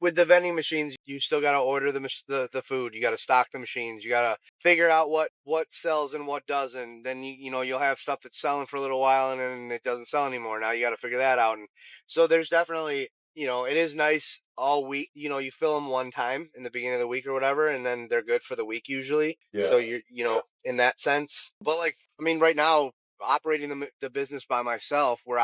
with the vending machines, you still got to order the food. You got to stock the machines. You got to figure out what sells and what doesn't. Then you'll have stuff that's selling for a little while and then it doesn't sell anymore. Now you got to figure that out. And so there's definitely, it is nice all week. You fill them one time in the beginning of the week or whatever, and then they're good for the week usually. Yeah. So in that sense. But like, I mean, right now, operating the business by myself, we're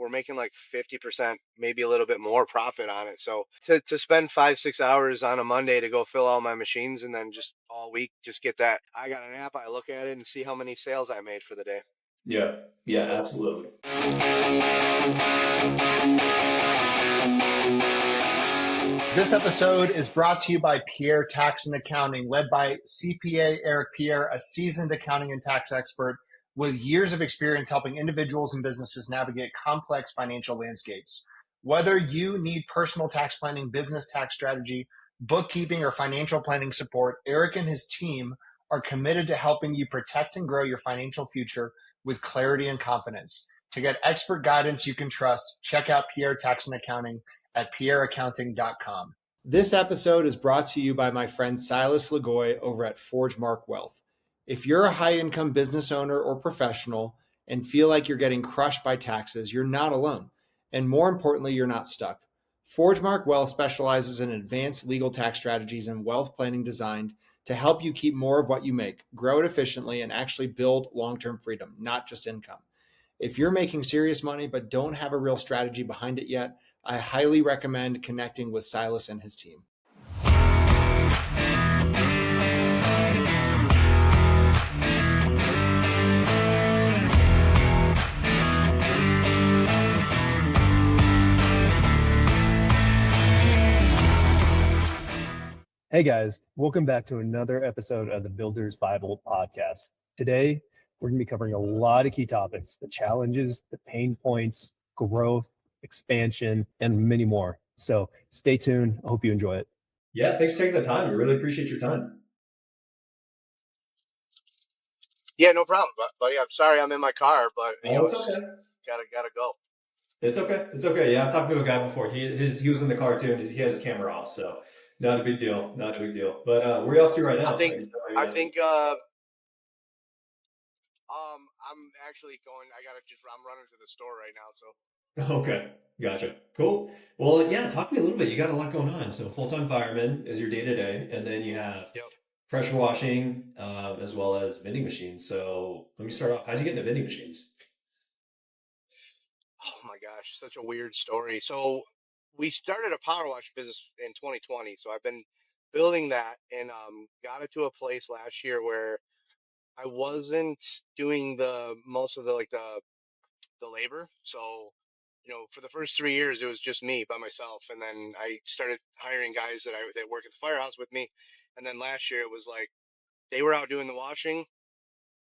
making like 50%, maybe a little bit more profit on it. So to spend 5-6 hours on a Monday to go fill all my machines and then just all week just get that, I got an app, I look at it and see how many sales I made for the day. Yeah. Yeah, absolutely. This episode is brought to you by Pierre Accounting, led by CPA Eric Pierre, a seasoned accounting and tax expert with years of experience helping individuals and businesses navigate complex financial landscapes. Whether you need personal tax planning, business tax strategy, bookkeeping, or financial planning support, Eric and his team are committed to helping you protect and grow your financial future with clarity and confidence. To get expert guidance you can trust, check out Pierre Tax and Accounting at pierreaccounting.com. This episode is brought to you by my friend Silas Lagoy over at ForgeMark Wealth. If you're a high-income business owner or professional and feel like you're getting crushed by taxes, you're not alone. And more importantly, you're not stuck. ForgeMark Wealth specializes in advanced legal tax strategies and wealth planning designed to help you keep more of what you make, grow it efficiently, and actually build long-term freedom, not just income. If you're making serious money but don't have a real strategy behind it yet, I highly recommend connecting with Silas and his team. Hey guys, welcome back to another episode of the Builder's Bible podcast. Today, we're going to be covering a lot of key topics: the challenges, the pain points, growth, expansion, and many more. So stay tuned. I hope you enjoy it. Yeah, thanks for taking the time. We really appreciate your time. Yeah, no problem, buddy. I'm sorry I'm in my car, but It's okay. Gotta go. It's okay. It's okay. Yeah, I've talked to a guy before. He was in the car too, and he had his camera off, so not a big deal. Not a big deal. But where are you off to right now? I think I'm actually going. I'm running to the store right now, so. Okay, gotcha. Cool. Well, yeah, talk to me a little bit. You got a lot going on. So full-time fireman is your day-to-day, and then you have Yep. pressure washing as well as vending machines. So let me start off. How'd you get into vending machines? Oh my gosh, such a weird story. So we started a power wash business in 2020. So I've been building that and got it to a place last year where I wasn't doing the most of the labor. So, for the first 3 years, it was just me by myself. And then I started hiring guys that work at the firehouse with me. And then last year it was like they were out doing the washing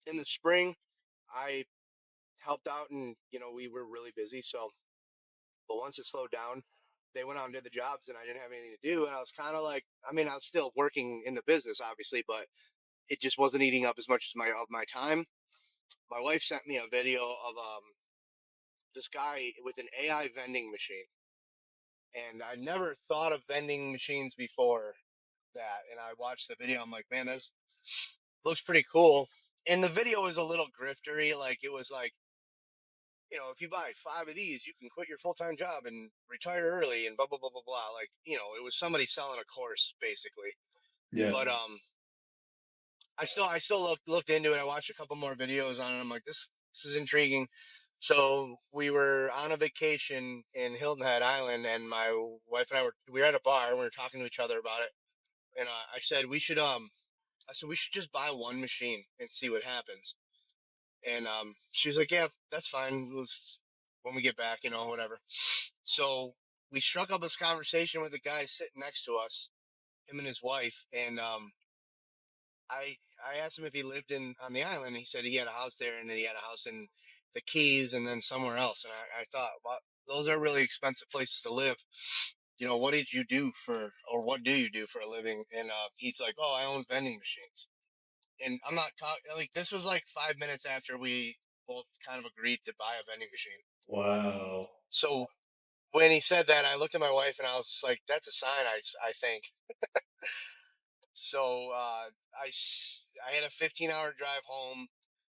in the spring. I helped out and, we were really busy. So, but once it slowed down, they went out and did the jobs and I didn't have anything to do. And I was kind of like, I mean, I was still working in the business, obviously, but it just wasn't eating up as much of my time. My wife sent me a video of this guy with an AI vending machine. And I never thought of vending machines before that. And I watched the video. I'm like, man, this looks pretty cool. And the video was a little griftery. Like, it was like, if you buy 5 of these, you can quit your full-time job and retire early and blah, blah, blah, blah, blah. Like, it was somebody selling a course basically. Yeah. But, I still looked into it. I watched a couple more videos on it. I'm like, this is intriguing. So we were on a vacation in Hilton Head Island, and my wife and we were at a bar. And we were talking to each other about it, and I said we should just buy one machine and see what happens. And she was like, yeah, that's fine. When we get back, whatever. So we struck up this conversation with the guy sitting next to us, him and his wife, and I asked him if he lived on the island. And he said he had a house there, and then he had a house in the Keys, and then somewhere else. And I thought, well, those are really expensive places to live. What did you do or what do you do for a living? And he's like, oh, I own vending machines. And I'm not talking like this was like 5 minutes after we both kind of agreed to buy a vending machine. Wow. So when he said that, I looked at my wife and I was like, "That's a sign." I think so. I had a 15-hour drive home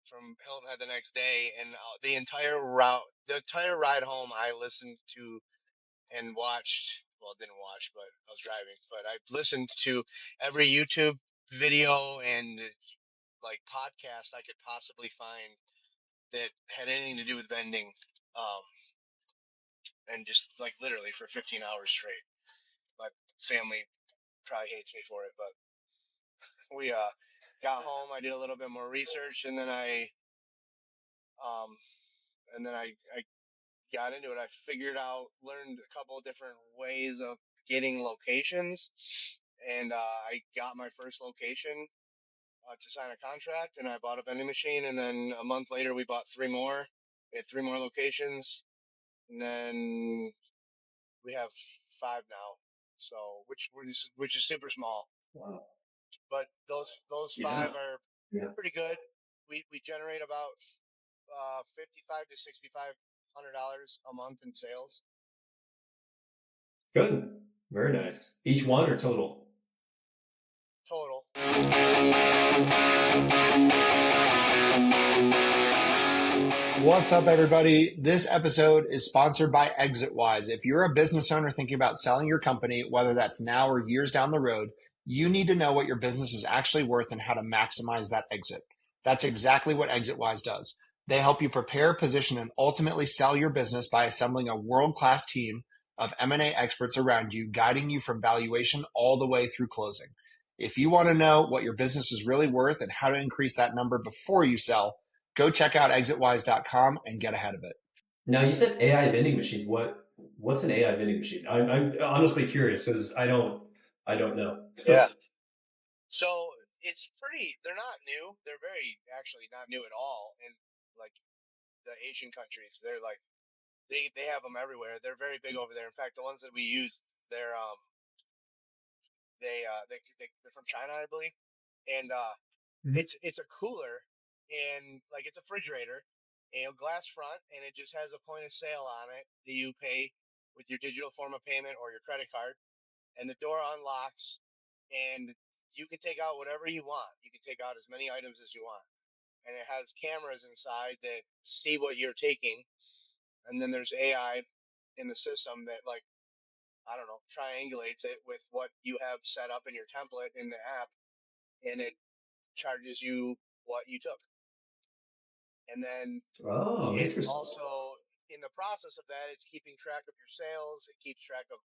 from Hilton Head the next day, and the entire ride home, I listened to and watched. Well, didn't watch, but I was driving. But I listened to every YouTube video and like podcast I could possibly find that had anything to do with vending, um, and just like literally for 15 hours straight. My family probably hates me for it, but we got home. I did a little bit more research, and then um, I got into it. I figured out, learned a couple of different ways of getting locations, and I got my first location to sign a contract, and I bought a vending machine, and then a month later we bought three more. We had three more locations, and then we have five now. So which is super small, Wow. but those Yeah. five are Yeah. pretty good. We generate about 55 to $6,500 a month in sales Good. Very nice. Each one or total? total. What's up, everybody? This episode is sponsored by ExitWise. If you're a business owner thinking about selling your company, whether that's now or years down the road, you need to know what your business is actually worth and how to maximize that exit. That's exactly what ExitWise does. They help you prepare, position, and ultimately sell your business by assembling a world-class team of M&A experts around you, guiding you from valuation all the way through closing. If you want to know what your business is really worth and how to increase that number before you sell, go check out exitwise.com and get ahead of it. Now you said AI vending machines. What's an AI vending machine? I'm honestly curious because I don't know. Yeah. So they're not new. They're very actually not new at all. In like the Asian countries, they're like they have them everywhere. They're very big over there. In fact, the ones that we use, they're they're from China, I believe, and Mhm. it's a cooler and like it's a refrigerator, and glass front, and it just has a point of sale on it that you pay with your digital form of payment or your credit card, and the door unlocks, and you can take out whatever you want. You can take out as many items as you want, and it has cameras inside that see what you're taking, and then there's AI in the system that like I don't know triangulates it with what you have set up in your template in the app, and it charges you what you took. And then Oh, it interesting. also, in the process of that, it's keeping track of your sales. It keeps track of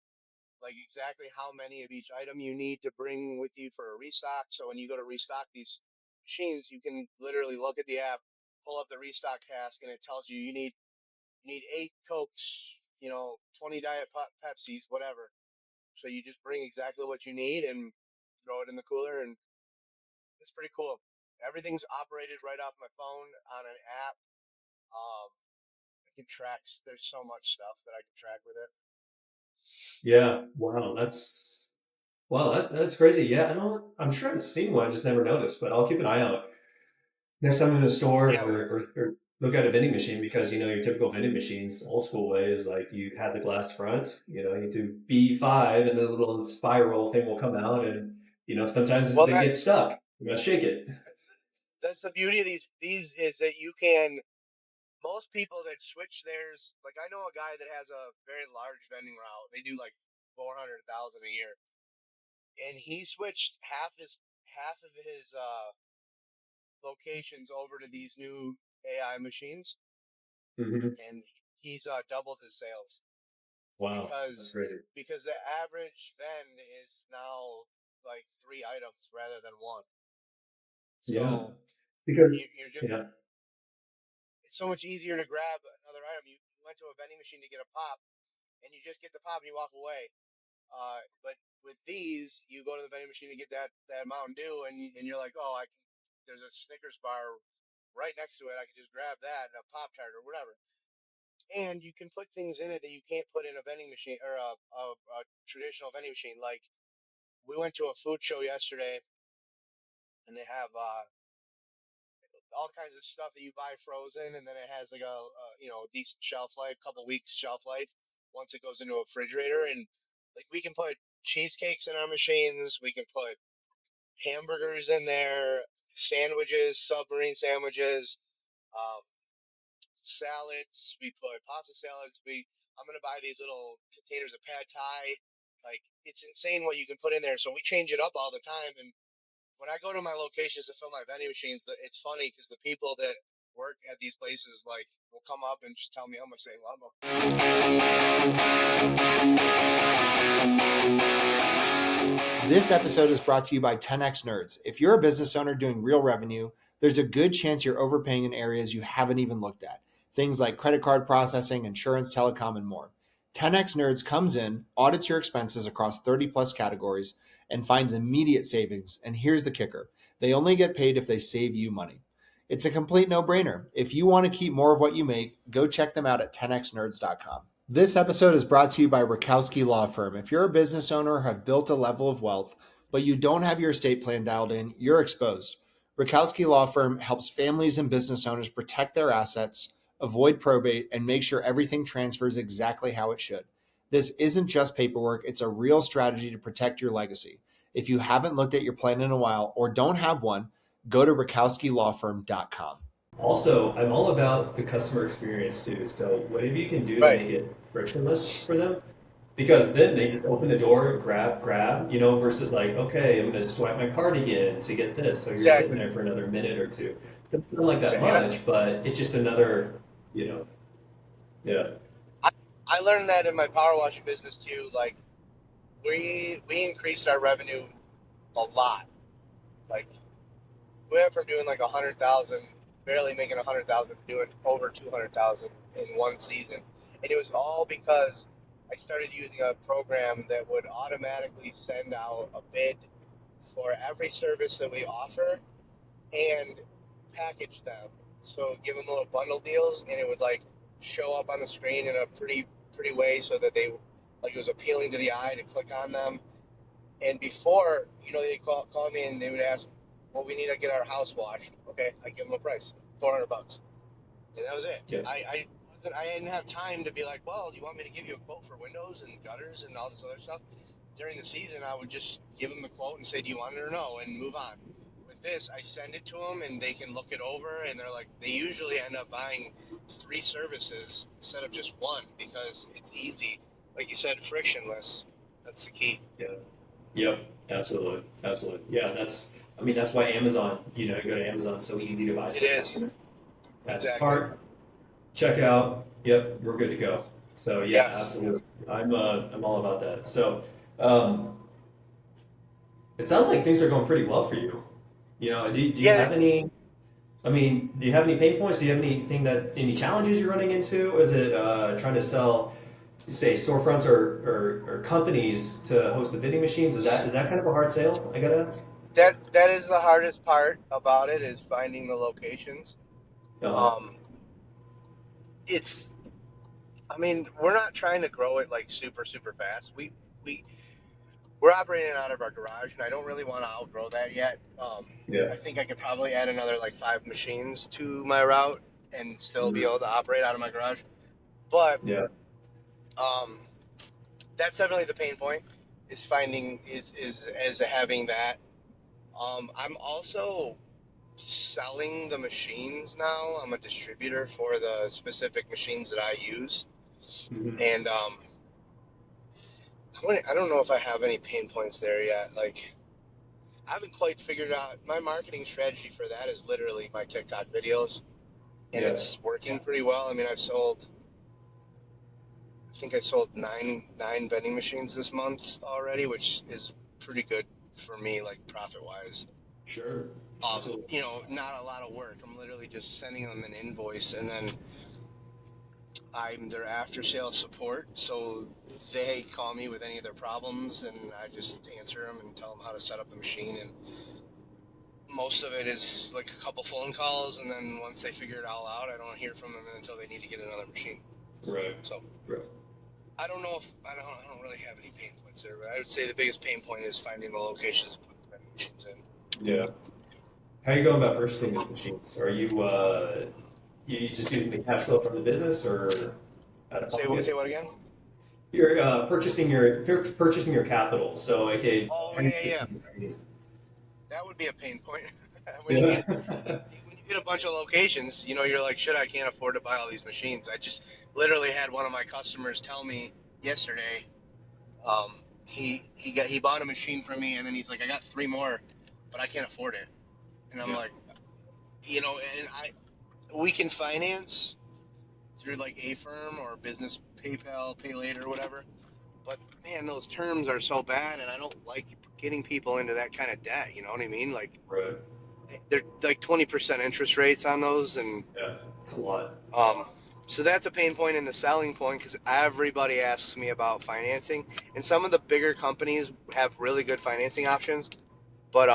like exactly how many of each item you need to bring with you for a restock. So when you go to restock these machines, you can literally look at the app, pull up the restock task, and it tells you you need 8 Cokes, 20 Diet Pepsis, whatever. So you just bring exactly what you need and throw it in the cooler, and it's pretty cool. Everything's operated right off my phone on an app. Um, I can track. There's so much stuff that I can track with it. Yeah. Wow. That's crazy. Yeah. I'm sure I've seen one. I just never noticed. But I'll keep an eye out next time I'm in a store Yeah, or look at a vending machine because your typical vending machines, old school way is like you have the glass front. You do B5 and the little spiral thing will come out and sometimes well, they get stuck. You gotta shake it. that's the beauty of these is that you can. Most people that switch theirs, like I know a guy that has a very large vending route. They do like 400,000 a year, and he switched half of his locations over to these new AI machines, Hmm. and he's doubled his sales Wow, that's because crazy. because the average vend is now like three items rather than one. Yeah, So because you're just yeah. it's so much easier to grab another item. You went to a vending machine to get a pop, and you just get the pop and you walk away. But with these, you go to the vending machine to get that Mountain Dew, and you're like, oh, I can. There's a Snickers bar right next to it. I can just grab that and a Pop Tart or whatever. And you can put things in it that you can't put in a vending machine or a traditional vending machine. Like we went to a food show yesterday, and they have all kinds of stuff that you buy frozen, and then it has like a decent shelf life, couple weeks shelf life. once it goes into a refrigerator. And like we can put cheesecakes in our machines, we can put hamburgers in there, sandwiches, submarine sandwiches, um, salads. We put pasta salads. I'm gonna buy these little containers of pad thai. Like it's insane what you can put in there. So we change it up all the time. And when I go to my locations to fill my vending machines, it's funny because the people that work at these places like will come up and just tell me how much they love them. This episode is brought to you by 10x Nerds. If you're a business owner doing real revenue, there's a good chance you're overpaying in areas you haven't even looked at. Things like credit card processing, insurance, telecom, and more. 10x Nerds comes in, audits your expenses across 30 plus categories, and finds immediate savings. And here's the kicker. They only get paid if they save you money. It's a complete no-brainer. If you want to keep more of what you make, go check them out at 10xnerds.com. This episode is brought to you by Rakowski Law Firm. If you're a business owner or have built a level of wealth, but you don't have your estate plan dialed in, you're exposed. Rakowski Law Firm helps families and business owners protect their assets, avoid probate, and make sure everything transfers exactly how it should. This isn't just paperwork, it's a real strategy to protect your legacy. If you haven't looked at your plan in a while or don't have one, go to rakowskilawfirm.com. Also, I'm all about the customer experience too. So whatever you can do to Right. make it frictionless for them, because then they just open the door, grab, versus like, okay, I'm going to swipe my card again to get this. So you're sitting Exactly. there for another minute or two. It doesn't feel like that And much, but it's just another, yeah. I learned that in my power washing business too. Like we increased our revenue a lot. Like we went from doing like 100,000, barely making 100,000, doing over 200,000 in one season, and it was all because I started using a program that would automatically send out a bid for every service that we offer and package them. So give them little bundle deals, and it would like show up on the screen in a pretty way so that they like it was appealing to the eye to click on them. And before, they call me and they would ask, well, we need to get our house washed. Okay, I give them a price, $400, and that was it. Yeah. I didn't have time to be like, well, do you want me to give you a quote for windows and gutters and all this other stuff? During the season, I would just give them the quote and say, do you want it or no, and move on. With this, I send it to them and they can look it over, and they're like, they usually end up buying 3 services instead of just one because it's easy. Like you said, frictionless. That's the key. Yeah. Yep. Absolutely. Yeah. That's why Amazon, you go to Amazon, it's so easy to buy It stuff. is. That's Exactly. cart, checkout. Yep. We're good to go. So yeah, absolutely. I'm all about that. So, it sounds like things are going pretty well for you. Do you have any, do you have any pain points? Do you have any challenges you're running into? Is it trying to sell, say, storefronts or companies to host the vending machines? Is that kind of a hard sale? I gotta ask. That is the hardest part about it, is finding the locations. Uh-huh. We're not trying to grow it like super fast. We're operating out of our garage, and I don't really want to outgrow that yet. Yeah. I think I could probably add another like 5 machines to my route and still be able to operate out of my garage. But Yeah. That's definitely the pain point, is finding is having that. I'm also selling the machines now. I'm a distributor for the specific machines that I use, Mhm. and I don't know if I have any pain points there yet. Like, I haven't quite figured out my marketing strategy for that. Is literally my TikTok videos, and Yeah. it's working pretty well. I think I sold nine vending machines this month already, which is pretty good for me, like profit wise. Sure. Absolutely. Not a lot of work. I'm literally just sending them an invoice, and then I'm their after sales support. So they call me with any of their problems, and I just answer them and tell them how to set up the machine. And most of it is like a couple phone calls, and then once they figure it all out, I don't hear from them until they need to get another machine. Right. So Right. I don't know if I don't really have any pain points there, but I would say the biggest pain point is finding the locations to put the vending machines in. Yeah. How are you going about purchasing the machines? Are you you just using the cash flow from the business, or out of Say pocket? what again? you're purchasing your capital. So, okay, Oh yeah, yeah. financing needs. That would be a pain point when Yeah. you get a bunch of locations. You're like, shit, I can't afford to buy all these machines. I just literally had one of my customers tell me yesterday. He bought a machine from me, and then he's like, I got three more, but I can't afford it. And I'm Yeah. like, and we can finance through like a firm or business PayPal, Pay Later, whatever. But man, those terms are so bad, and I don't like getting people into that kind of debt. You know what I mean? Like Right. they're like 20% interest rates on those, and Yeah. It's a lot. um, so that's a pain point and the selling point because everybody asks me about financing, and some of the bigger companies have really good financing options. But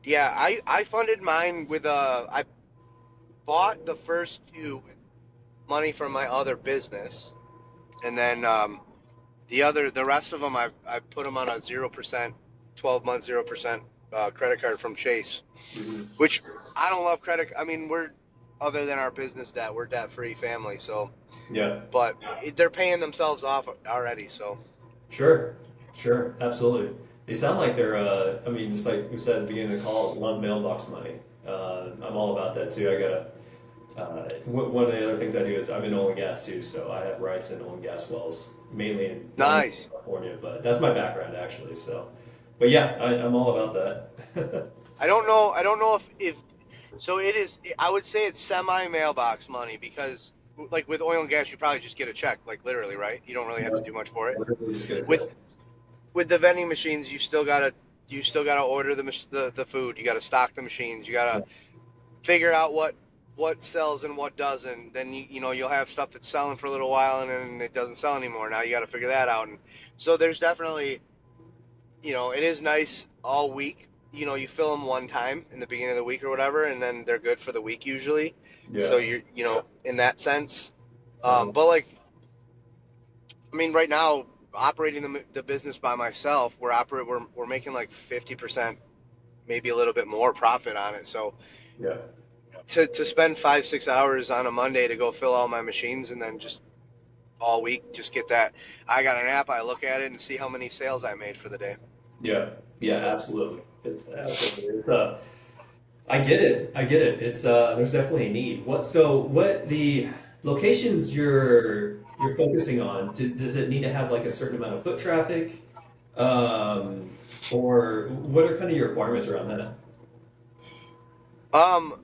yeah, I funded mine with I bought the first two with money from my other business, and then the rest of them I put them on a 0%, 12-month 0% credit card from Chase, Hmm. which I don't love credit. I mean, we're other than our business debt, we're debt free family. So, Yeah. but they're paying themselves off already. So Sure. Sure. Absolutely. They sound like they're. I mean, just like we said at the beginning of the call, love mailbox money. I'm all about that too. I gotta. One of the other things I do is I'm in oil and gas too, so I have rights in oil and gas wells, mainly in nice. California. But that's my background actually. So, but yeah, I'm all about that. I don't know. I don't know if so. It is. I would say it's semi mailbox money because like with oil and gas, you probably just get a check, like literally, right? You don't really have to Yeah. do much for it. Literally just get a With check. with the vending machines, you still gotta order the food. You gotta stock the machines. You gotta figure out what sells and what doesn't. Then you'll have stuff that's selling for a little while and then it doesn't sell anymore. Now you got to figure that out. And so there's definitely it is nice all week. You fill them one time in the beginning of the week or whatever, and then they're good for the week usually. So Yeah. you're in that sense. Uh-huh. But like I mean, right now operating the business by myself, we're making like 50%, maybe a little bit more profit on it. So Yeah. to spend 5 6 hours on a Monday to go fill all my machines and then just all week just get that. I got an app. I look at it and see how many sales I made for the day. Yeah. Yeah. Absolutely. It's absolutely. It's I get it. I get it. It's there's definitely a need. What the locations you're focusing on, does it need to have like a certain amount of foot traffic? Or what are kind of your requirements around that? Um,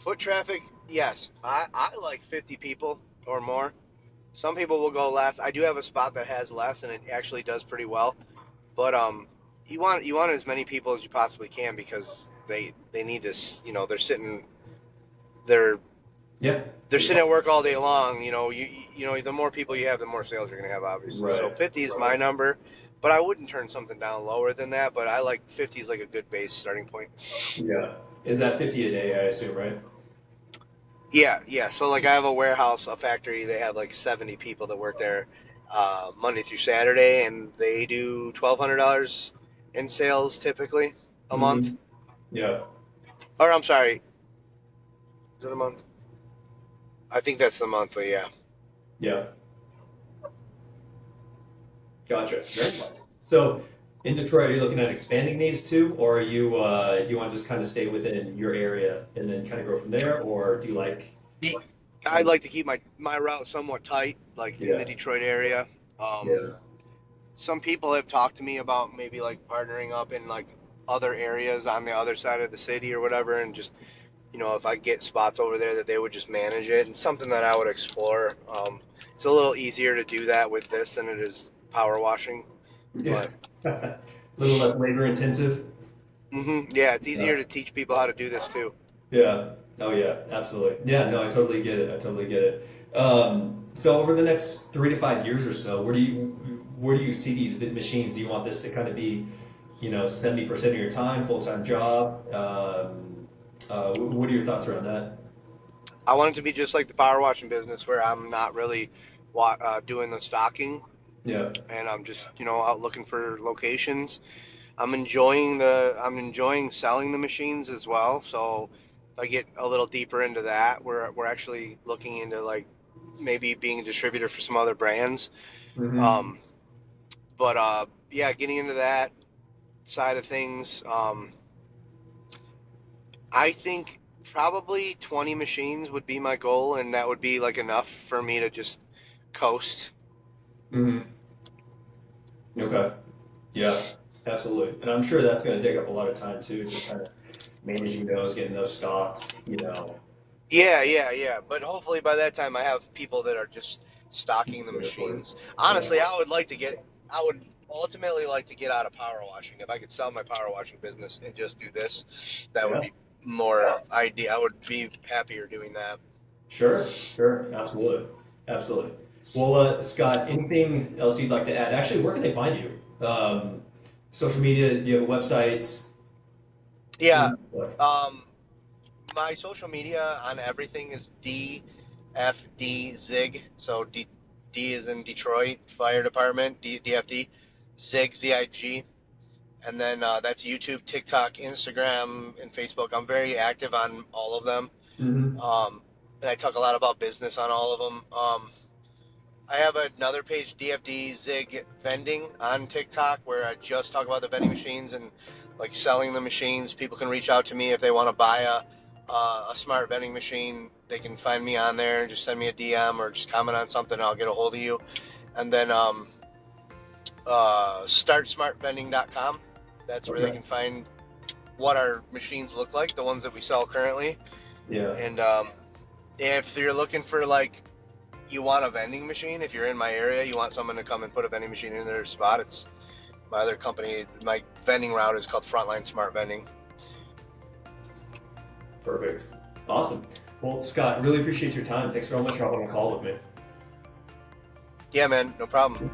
Foot traffic, yes. I like 50 people or more. Some people will go less. I do have a spot that has less, and it actually does pretty well. But you want as many people as you possibly can because they need to. They're Yeah. they're It's sitting fine. at work all day long. The more people you have, the more sales you're gonna have, obviously. So Right. 50 is my number, but I wouldn't turn something down lower than that. But I like 50 is like a good base starting point. Yeah. Is that 50 a day, I assume, right? Yeah, yeah. So like I have a warehouse, a factory. They have like 70 people that work there Monday through Saturday, and they do $1,200 in sales typically a month. Hmm. Yeah. Or I'm sorry, is it a month? I think that's the monthly. Yeah. Yeah. Gotcha. Very nice. So in Detroit, are you looking at expanding these two, or are you do you want to just kind of stay within your area and then kind of grow from there, or do you like Ye- kind I'd of like to keep my route somewhat tight, like in the yeah, Detroit area. Um, yeah. some people have talked to me about maybe like partnering up in like other areas on the other side of the city or whatever, and just if I get spots over there that they would just manage it and something that I would explore. It's a little easier to do that with this than it is power washing, Yeah. but A little less labor intensive. yeah, it's Yeah. easier to teach people how to do this too. Yeah. Oh yeah, absolutely. Yeah, no, I totally get it. I totally get it. So over the next 3 to 5 years or so, where do you see these machines? Do you want this to kind of be, 70% of your time, full-time job? What are your thoughts around that? I want it to be just like the power washing business where I'm not really doing the stocking Yeah. and I'm just, out looking for locations. I'm enjoying selling the machines as well. So if I get a little deeper into that, we're actually looking into like maybe being a distributor for some other brands. Mm-hmm. Um, but yeah, getting into that side of things, I think probably 20 machines would be my goal, and that would be like enough for me to just coast. Mm-hmm. Okay. Yeah, absolutely. And I'm sure that's going to take up a lot of time too, just kind of managing those, getting those stocked, you know. Yeah, yeah, yeah. But hopefully by that time I have people that are just stocking the Inventory. machines. Yeah. Honestly, I would ultimately like to get out of power washing. If I could sell my power washing business and just do this, that would Yeah. be more ideal. I would be happier doing that. Sure. Sure. Absolutely. Absolutely. Well, Scott, anything else you'd like to add? Actually, where can they find you? Social media? Do you have a website? What does Yeah. it look like? Um, my social media on everything is DFD Zig. So D is in Detroit Fire Department, DFD Zig ZIG. And then that's YouTube, TikTok, Instagram, and Facebook. I'm very active on all of them. Mm-hmm. And I talk a lot about business on all of them. I have another page, DFD Zig Vending, on TikTok, where I just talk about the vending machines and like selling the machines. People can reach out to me if they want to buy a smart vending machine. They can find me on there. Just send me a DM or just comment on something. And I'll get a hold of you. And then startsmartvending.com. That's where they Okay. can find what our machines look like, the ones that we sell currently. Yeah. And if you're looking for like, you want a vending machine, if you're in my area, you want someone to come and put a vending machine in their spot, it's my other company. My vending route is called Frontline Smart Vending. Perfect. Awesome. Well, Scott, really appreciate your time. Thanks so much for hopping on a call with me. Yeah, man, no problem.